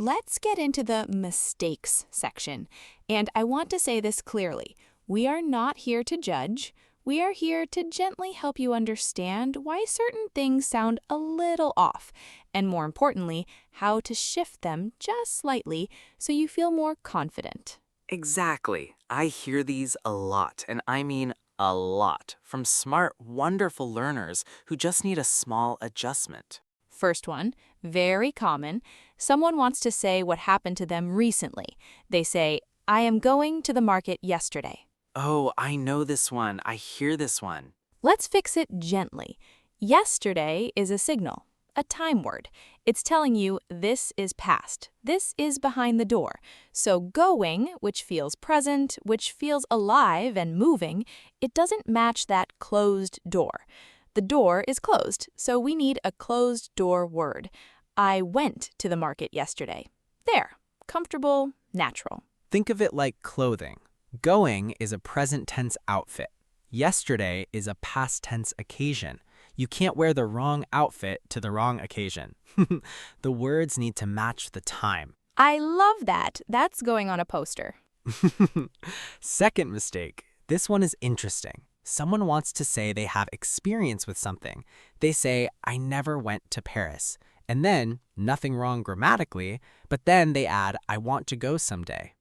Let's get into the mistakes section. And I want to say this clearly. We are not here to judge. We are here to gently help you understand why certain things sound a little off, and more importantly, how to shift them just slightly so you feel more confident. Exactly. I hear these a lot, and I mean a lot, from smart, wonderful learners who just need a small adjustment. First one, very common. Someone wants to say what happened to them recently. They say, I am going to the market yesterday. Oh, I know this one. I hear this one. Let's fix it gently. Yesterday is a signal, a time word. It's telling you this is past. This is behind the door. So going, which feels present, which feels alive and moving, it doesn't match that closed door. The door is closed, so we need a closed door word. I went to the market yesterday. There, comfortable, natural. Think of it like clothing. Going is a present tense outfit. Yesterday is a past tense occasion. You can't wear the wrong outfit to the wrong occasion. The words need to match the time. I love that. That's going on a poster. Second mistake. This one is interesting. Someone wants to say they have experience with something. They say, I never went to Paris. And then, nothing wrong grammatically, but then they add, I want to go someday.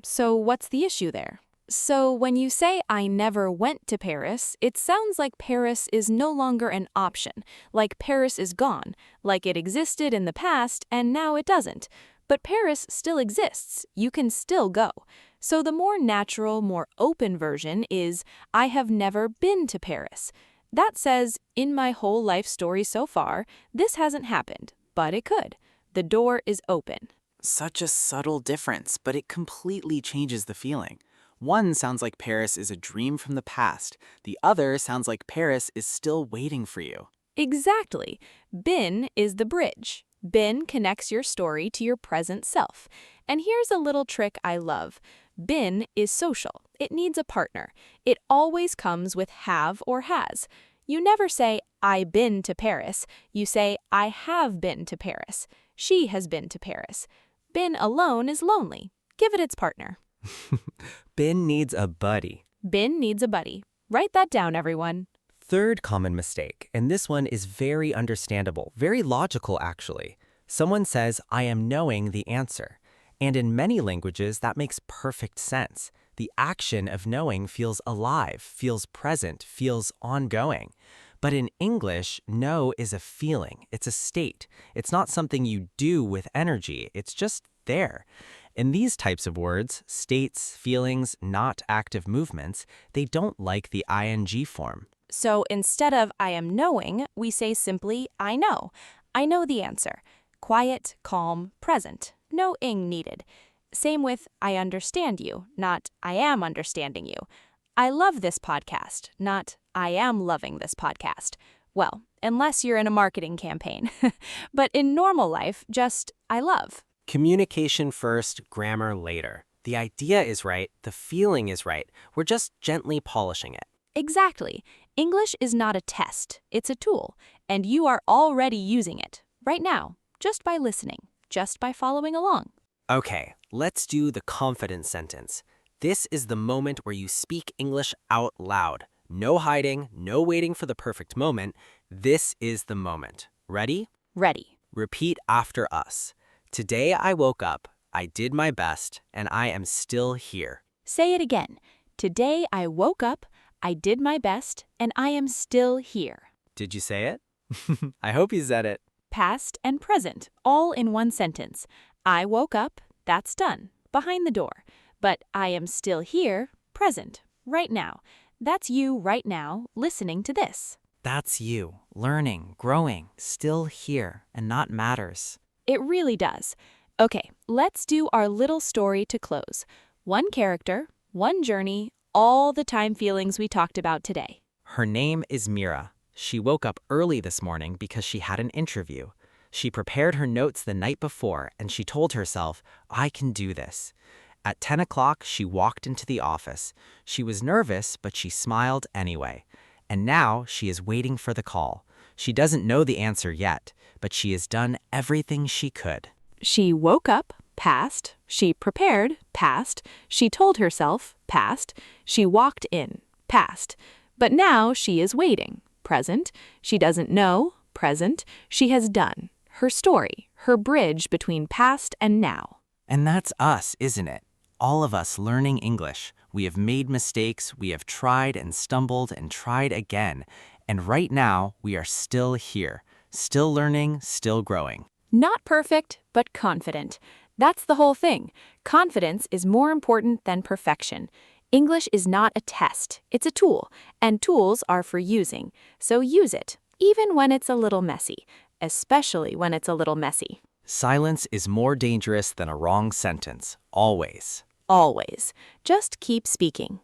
So what's the issue there? So when you say I never went to Paris, it sounds like Paris is no longer an option, like Paris is gone, like it existed in the past and now it doesn't. But Paris still exists. You can still go. So the more natural, more open version is I have never been to Paris. That says, in my whole life story so far, this hasn't happened, but it could. The door is open. Such a subtle difference, but it completely changes the feeling. One sounds like Paris is a dream from the past. The other sounds like Paris is still waiting for you. Exactly. Been is the bridge. Been connects your story to your present self. And here's a little trick I love. Been is social. It needs a partner. It always comes with have or has. You never say, I been to Paris. You say, I have been to Paris. She has been to Paris. Been alone is lonely. Give it its partner. Been needs a buddy. Been needs a buddy. Write that down, everyone. Third common mistake, and this one is very understandable, very logical actually. Someone says, I am knowing the answer. And in many languages, that makes perfect sense. The action of knowing feels alive, feels present, feels ongoing. But in English, know is a feeling. It's a state. It's not something you do with energy. It's just there. In these types of words, states, feelings, not active movements, they don't like the ing form. So instead of I am knowing, we say simply I know. I know the answer. Quiet, calm, present. No ing needed. Same with I understand you, not I am understanding you. I love this podcast, not I am loving this podcast. Well, unless you're in a marketing campaign. But in normal life, just I love. Communication first, grammar later. The idea is right, the feeling is right. We're just gently polishing it. Exactly. English is not a test. It's a tool. And you are already using it. Right now. Just by listening. Just by following along. Okay, let's do the confidence sentence. This is the moment where you speak English out loud. No hiding, no waiting for the perfect moment. This is the moment. Ready? Ready. Repeat after us. Today I woke up, I did my best, and I am still here. Say it again. Today I woke up, I did my best, and I am still here. Did you say it? I hope you said it. Past and present, all in one sentence. I woke up, that's done, behind the door. But I am still here, present, right now. That's you right now, listening to this. That's you, learning, growing, still here, and not matters. It really does. Okay, let's do our little story to close. One character, one journey, all the time feelings we talked about today. Her name is Mira. She woke up early this morning because she had an interview. She prepared her notes the night before and she told herself, I can do this. At 10 o'clock, she walked into the office. She was nervous, but she smiled anyway. And now she is waiting for the call. She doesn't know the answer yet, but she has done everything she could. She woke up, past. She prepared, past. She told herself, past. She walked in, past. But now she is waiting, present. She doesn't know, present. She has done. Her story, her bridge between past and now. And that's us, isn't it? All of us learning English. We have made mistakes, we have tried and stumbled and tried again. And right now, we are still here, still learning, still growing. Not perfect, but confident. That's the whole thing. Confidence is more important than perfection. English is not a test, it's a tool, and tools are for using. So use it, even when it's a little messy, especially when it's a little messy. Silence is more dangerous than a wrong sentence, always. Always. Just keep speaking.